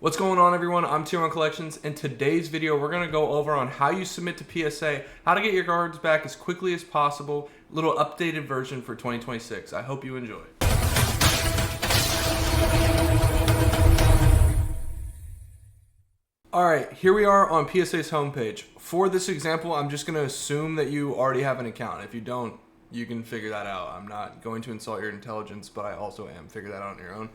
What's going on, everyone? I'm Tier 1 Collections. In today's video, we're going to go over on how you submit to PSA, how to get your cards back as quickly as possible, a little updated version for 2026. I hope you enjoy. Alright, here we are on PSA's homepage. For this example, I'm just going to assume that you already have an account. If you don't, you can figure that out. I'm not going to insult your intelligence, but I also am. Figure that out on your own.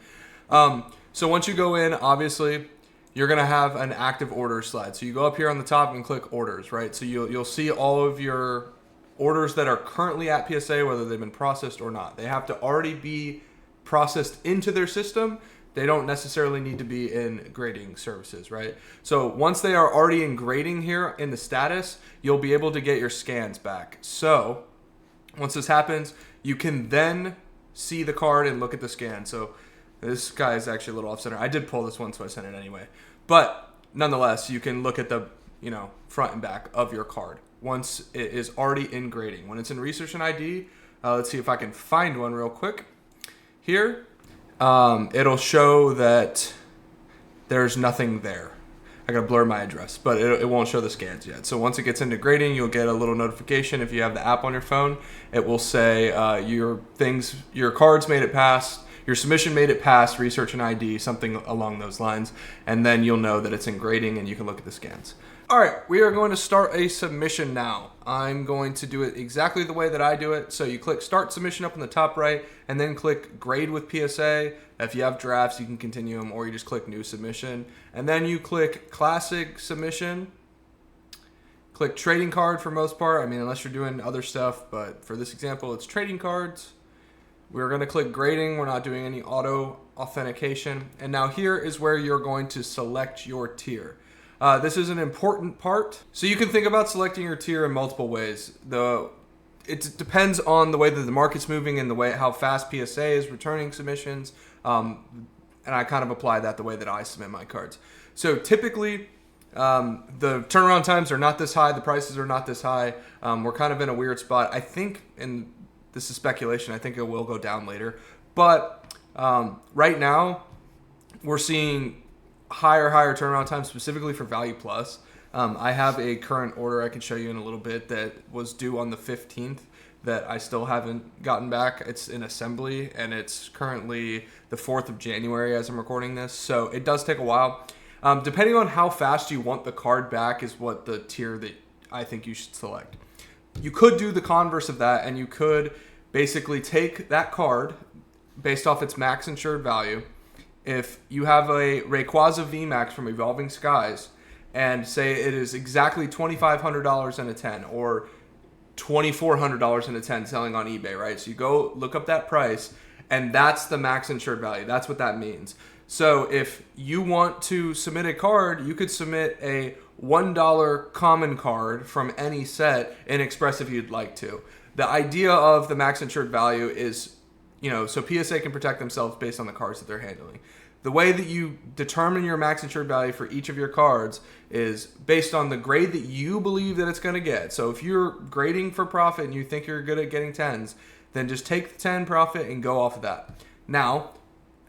So once you go in, obviously, you're going to have an active order slide. So you go up here on the top and click orders, right? So you'll see all of your orders that are currently at PSA, whether they've been processed or not. They have to already be processed into their system. They don't necessarily need to be in grading services, right? So once they are already in grading here in the status, you'll be able to get your scans back. So once this happens, you can then see the card and look at the scan. So this guy is actually a little off center. I did pull this one, so I sent it anyway. But nonetheless, you can look at the front and back of your card once it is already in grading. When it's in research and ID, let's see if I can find one real quick. Here, it'll show that there's nothing there. I gotta blur my address, but it won't show the scans yet. So once it gets into grading, you'll get a little notification. If you have the app on your phone, it will say your cards made it past. Your submission made it past research and ID, something along those lines, and then you'll know that it's in grading and you can look at the scans. All right, we are going to start a submission now. I'm going to do it exactly the way that I do it. So you click Start Submission up in the top right, and then click Grade with PSA. If you have drafts, you can continue them, or you just click New Submission. And then you click Classic Submission. Click Trading Card for most part. I mean, unless you're doing other stuff, but for this example, it's trading cards. We're going to click grading. We're not doing any auto authentication. And now here is where you're going to select your tier. This is an important part. So you can think about selecting your tier in multiple ways. It depends on the way that the market's moving and how fast PSA is returning submissions. And I kind of apply that the way that I submit my cards. So typically, the turnaround times are not this high. The prices are not this high. We're kind of in a weird spot. I think this is speculation. I think it will go down later. But right now, we're seeing higher turnaround time specifically for Value Plus. I have a current order I can show you in a little bit that was due on the 15th that I still haven't gotten back. It's in assembly, and it's currently the 4th of January as I'm recording this. So it does take a while. Depending on how fast you want the card back is what the tier that I think you should select. You could do the converse of that, and you could basically take that card based off its max insured value. If you have a Rayquaza VMAX from Evolving Skies and say it is exactly $2,500 in a 10 or $2,400 in a 10 selling on eBay, right? So you go look up that price, and that's the max insured value. That's what that means. So if you want to submit a card, you could submit a $1 common card from any set in Express if you'd like to. The idea of the max insured value is, so PSA can protect themselves based on the cards that they're handling. The way that you determine your max insured value for each of your cards is based on the grade that you believe that it's going to get. So if you're grading for profit and you think you're good at getting 10s, then just take the 10 profit and go off of that. Now,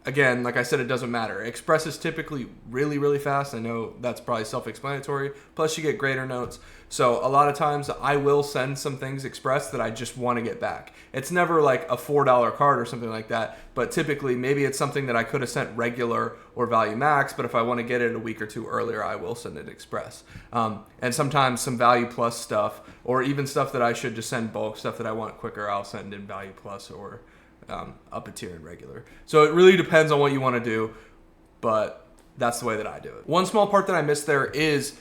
again, like I said, it doesn't matter. Express is typically really, really fast. I know that's probably self-explanatory. Plus, you get grader notes. So a lot of times I will send some things Express that I just want to get back. It's never like a $4 card or something like that. But typically, maybe it's something that I could have sent regular or Value Max. But if I want to get it a week or two earlier, I will send it Express. And sometimes some Value Plus stuff, or even stuff that I should just send bulk, stuff that I want quicker, I'll send in Value Plus or up a tier in regular. So it really depends on what you want to do, but that's the way that I do it. One small part that I missed there is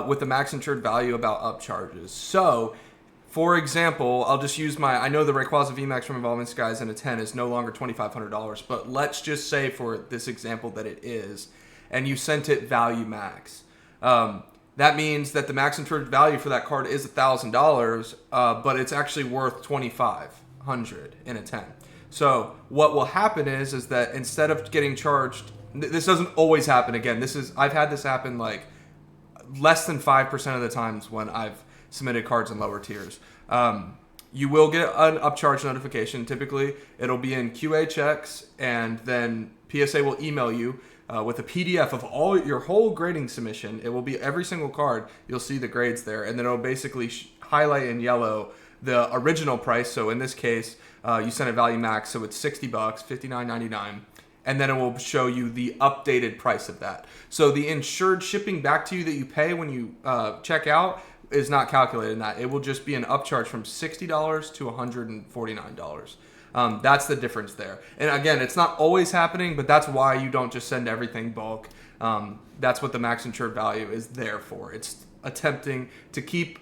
with the max insured value about upcharges. So for example, I'll just use I know the Rayquaza VMAX from Evolving Skies in a 10 is no longer $2,500, but let's just say for this example that it is, and you sent it Value Max. That means that the max insured value for that card is $1,000, but it's actually worth $2,500 in a 10. So what will happen is that instead of getting charged, this doesn't always happen. Again, I've had this happen like less than 5% of the times when I've submitted cards in lower tiers. You will get an upcharge notification. Typically, it'll be in QA checks, and then PSA will email you with a PDF of all your whole grading submission. It will be every single card. You'll see the grades there, and then it'll basically highlight in yellow the original price. So in this case, you sent a value max, so it's $60, $59.99. And then it will show you the updated price of that. So the insured shipping back to you that you pay when you check out is not calculated in that. It will just be an upcharge from $60 to $149. That's the difference there. And again, it's not always happening, but that's why you don't just send everything bulk. That's what the max insured value is there for. It's attempting to keep,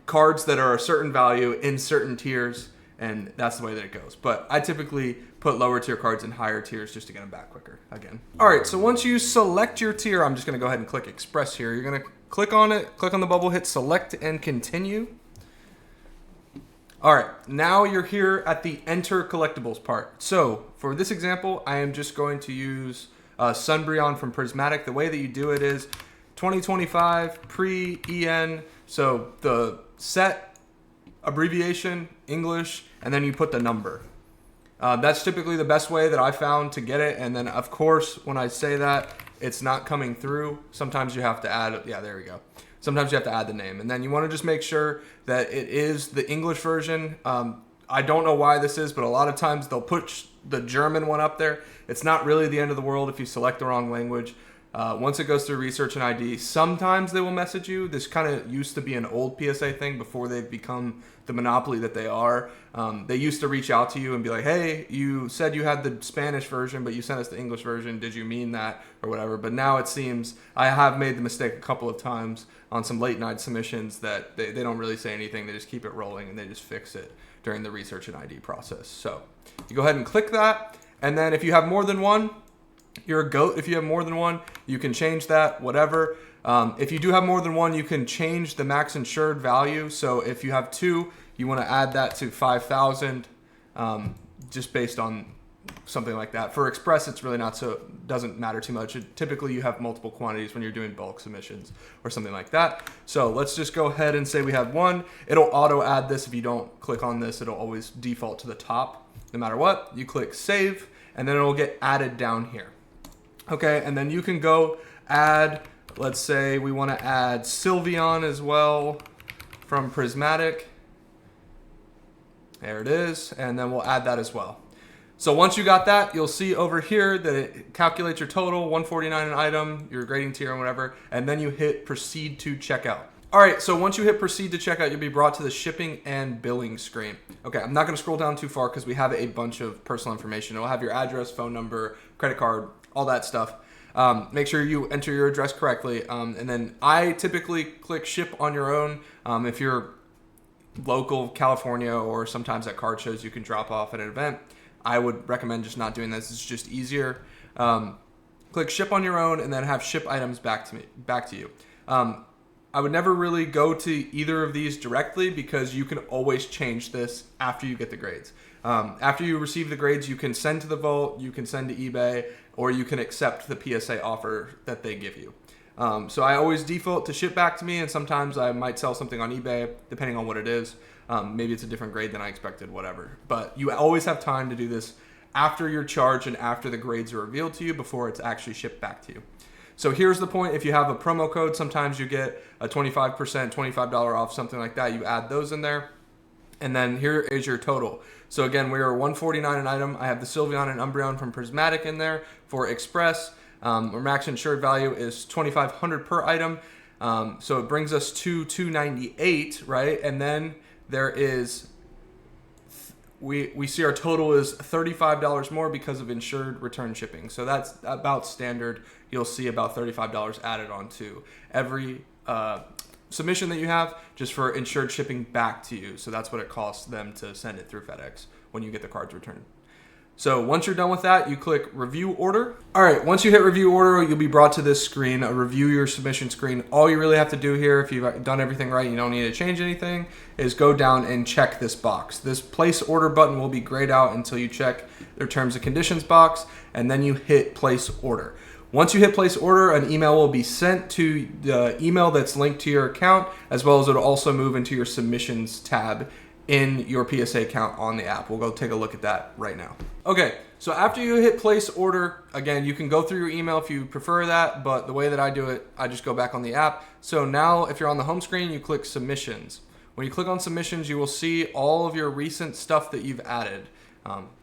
cards that are a certain value in certain tiers, and that's the way that it goes. But I typically put lower tier cards in higher tiers just to get them back quicker again. All right, so once you select your tier, I'm just gonna go ahead and click Express here. You're gonna click on it, click on the bubble, hit select and continue. All right, now you're here at the enter collectibles part. So for this example, I am just going to use Sunbreon from Prismatic. The way that you do it is 2025 pre-EN, so the set, abbreviation, English, and then you put the number. That's typically the best way that I found to get it. And then of course, when I say that, it's not coming through. Sometimes you have to add, yeah, there we go. Sometimes you have to add the name. And then you want to just make sure that it is the English version. I don't know why this is, but a lot of times they'll put the German one up there. It's not really the end of the world if you select the wrong language. Once it goes through research and ID, sometimes they will message you. This kind of used to be an old PSA thing before they've become the monopoly that they are. They used to reach out to you and be like, hey, you said you had the Spanish version, but you sent us the English version. Did you mean that or whatever? But now it seems I have made the mistake a couple of times on some late night submissions that they don't really say anything. They just keep it rolling and they just fix it during the research and ID process. So you go ahead and click that. And then if you have more than one, you're a goat. If you have more than one, you can change that, whatever. If you do have more than one, you can change the max insured value. So if you have two, you want to add that to 5,000, just based on something like that. For Express, it's really not so, doesn't matter too much. Typically, you have multiple quantities when you're doing bulk submissions or something like that. So let's just go ahead and say we have one. It'll auto add this. If you don't click on this, it'll always default to the top. No matter what, you click save, and then it'll get added down here. Okay, and then you can go add, let's say we want to add Sylveon as well from Prismatic. There it is, and then we'll add that as well. So once you got that, you'll see over here that it calculates your total, $149 an item, your grading tier and whatever, and then you hit proceed to checkout. All right, so once you hit proceed to checkout, you'll be brought to the shipping and billing screen. Okay, I'm not gonna scroll down too far because we have a bunch of personal information. It'll have your address, phone number, credit card, all that stuff. Make sure you enter your address correctly. And then I typically click ship on your own. If you're local California or sometimes at card shows, you can drop off at an event. I would recommend just not doing this. It's just easier. Click ship on your own and then have ship items back to you. I would never really go to either of these directly because you can always change this after you get the grades. After you receive the grades, you can send to the vault, you can send to eBay, or you can accept the PSA offer that they give you. So I always default to ship back to me, and sometimes I might sell something on eBay, depending on what it is. Maybe it's a different grade than I expected, whatever. But you always have time to do this after your charge and after the grades are revealed to you before it's actually shipped back to you. So here's the point. If you have a promo code, sometimes you get a 25%, $25 off, something like that. You add those in there. And then here is your total. So again, we are $149 an item. I have the Sylveon and Umbreon from Prismatic in there. For Express, our max insured value is $2,500 per item. So it brings us to $298, right? And then there is, we see our total is $35 more because of insured return shipping. So that's about standard. You'll see about $35 added onto every submission that you have just for insured shipping back to you. So that's what it costs them to send it through FedEx when you get the cards returned. So once you're done with that, you click review order. All right, once you hit review order, you'll be brought to this screen, a review your submission screen. All you really have to do here, if you've done everything right, you don't need to change anything, is go down and check this box. This place order button will be grayed out until you check their terms and conditions box, and then you hit place order. Once you hit place order, an email will be sent to the email that's linked to your account, as well as it'll also move into your submissions tab in your PSA account on the app. We'll go take a look at that right now. Okay, So after you hit place order, again, you can go through your email if you prefer that, but the way that I do it, I just go back on the app. So now if you're on the home screen, you click submissions. When you click on submissions, you will see all of your recent stuff that you've added.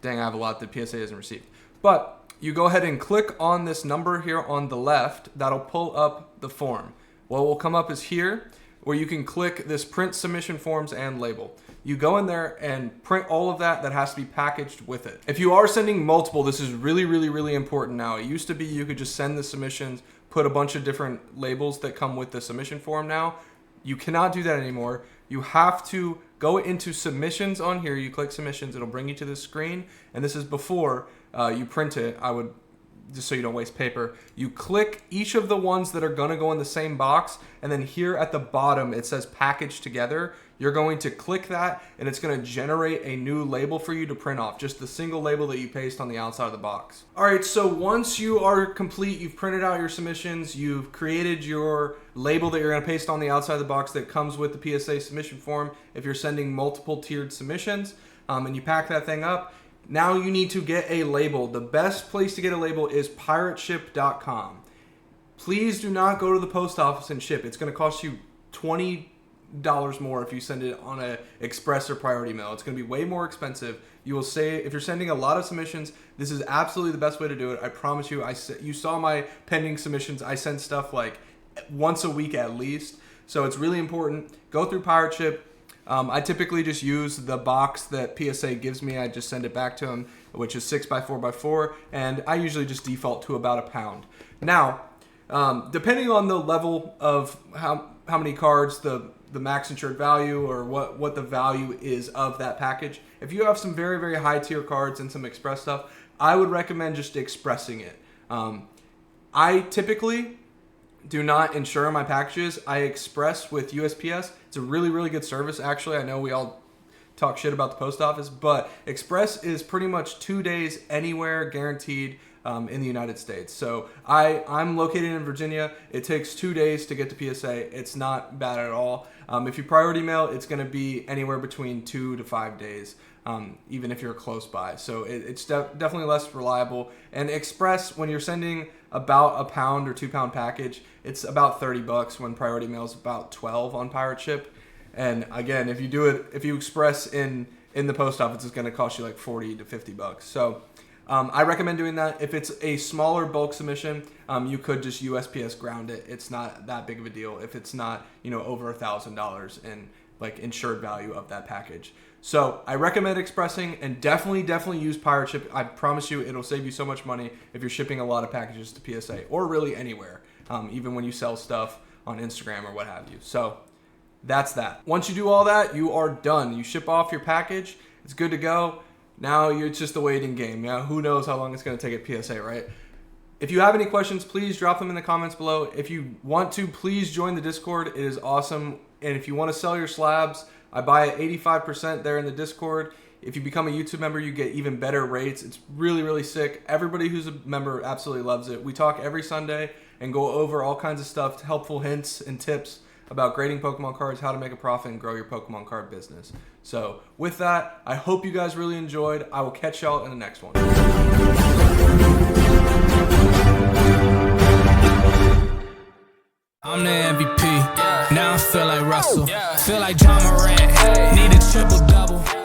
Dang, I have a lot that PSA hasn't received. But you go ahead and click on this number here on the left. That'll pull up the form. What will come up is here, where you can click this print submission forms and label. You go in there and print all of that has to be packaged with it. If you are sending multiple, this is really, really, really important now. It used to be you could just send the submissions, put a bunch of different labels that come with the submission form now. You cannot do that anymore. You have to go into submissions on here. You click submissions, it'll bring you to this screen. And this is before you print it. I would, just so you don't waste paper, you click each of the ones that are gonna go in the same box, and then here at the bottom it says package together. You're going to click that and it's gonna generate a new label for you to print off, just the single label that you paste on the outside of the box. All right, so once you are complete, you've printed out your submissions, you've created your label that you're gonna paste on the outside of the box that comes with the PSA submission form if you're sending multiple tiered submissions, and you pack that thing up. Now you need to get a label. The best place to get a label is pirateship.com. Please do not go to the post office and ship. It's going to cost you $20 more if you send it on a express or priority mail. It's going to be way more expensive. You will say, if you're sending a lot of submissions, this is absolutely the best way to do it. I promise you. You saw my pending submissions. I send stuff like once a week at least. So it's really important. Go through Pirate Ship. I typically just use the box that PSA gives me. I just send it back to them, which is 6x4x4, and I usually just default to about £1. Now, depending on the level of how many cards, the max insured value, or what the value is of that package, if you have some very, very high tier cards and some express stuff, I would recommend just expressing it. I typically do not insure my packages. I express with USPS. It's a really, really good service, actually. I know we all talk shit about the post office, but Express is pretty much 2 days anywhere guaranteed in the United States. So I'm located in Virginia. It takes 2 days to get to PSA. It's not bad at all. If you priority mail, it's going to be anywhere between 2 to 5 days, even if you're close by. So it's definitely less reliable. And Express, when you're sending about £1 or £2 package, it's about $30 when priority mail is about $12 on Pirate Ship. And again, if you express in the post office, it's going to cost you like $40 to $50. So I recommend doing that. If it's a smaller bulk submission, you could just USPS ground it. It's not that big of a deal if it's not, over $1,000 in like insured value of that package. So I recommend expressing, and definitely use Pirate Ship. I promise you it'll save you so much money if you're shipping a lot of packages to PSA or really anywhere, even when you sell stuff on Instagram or what have you. So that's that. Once you do all that, you are done. You ship off your package. It's good to go. Now it's just a waiting game. Who knows how long it's going to take at PSA, right? If you have any questions, please drop them in the comments below. If you want to, please join the Discord. It is awesome. And if you want to sell your slabs, I buy at 85% there in the Discord. If you become a YouTube member, you get even better rates. It's really, really sick. Everybody who's a member absolutely loves it. We talk every Sunday and go over all kinds of stuff, helpful hints and tips about grading Pokemon cards, how to make a profit, and grow your Pokemon card business. So with that, I hope you guys really enjoyed. I will catch y'all in the next one. I'm the MVP. Now I feel like Russell. Feel like John Morant. Need a triple-double.